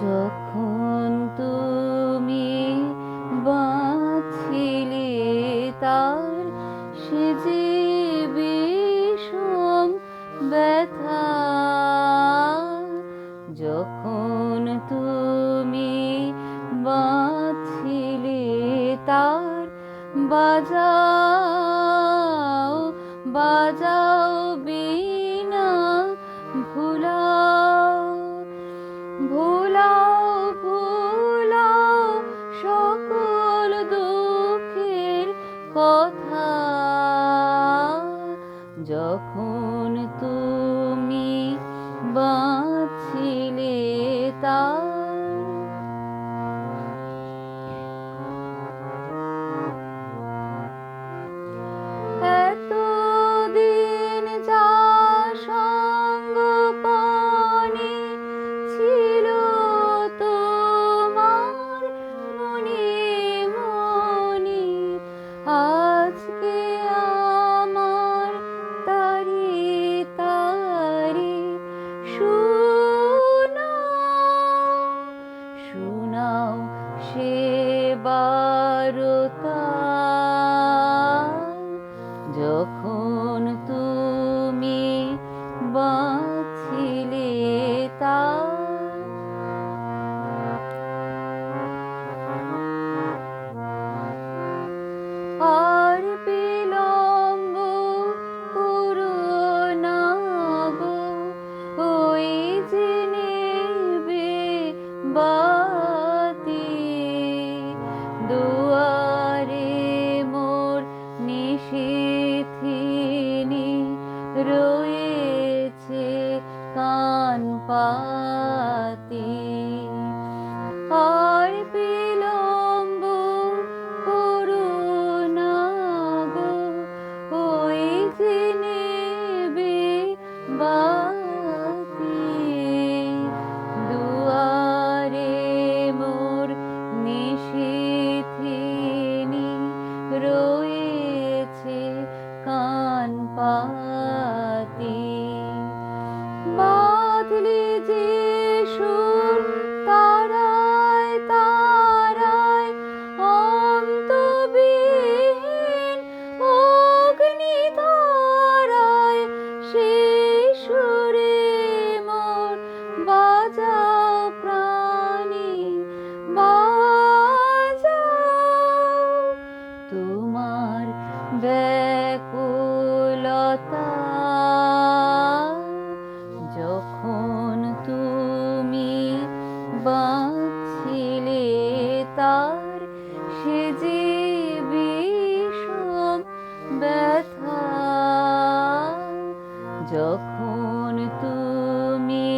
যখন তুমি বাঁচিলে তার সে যে বিষম ব্যথা, যখন তুমি বাঁচিলে তার বাজাও বাজাও বীণা, ভুলাও ভুলাও ভুলাও সকল দুঃখের কথা, যখন তুমি বাঁচিলে তার। এতদিন যা সঙ্গোপনে ছিল তোমার মনে মনে, আজকে আমার তারি তারি শোনাও শোনাও সে বারতা, যখন তুমি বাঁচিলে তার। আর বিলম্ব করো না গো, ওই যে নেবে বাতি, দুয়ারে মোর নিশিথিনী রয়েছে কান পাতি। আর বিলম্ব করো না গো, ওই যে নেবে বাতি, দুয়ারে মোর নিশিথিনী রয়েছে কান পাতি। বাঁধলে যে সুর তারায় তারায় অন্তবিহীন অগ্নিধারায়, সেই সুরে মোর বাজাও প্রাণী বাজাও, তোমার ব্যাকুলতা, যখন তুমি বাঁচিলে তার সে যে বিষম ব্যথা, যখন তুমি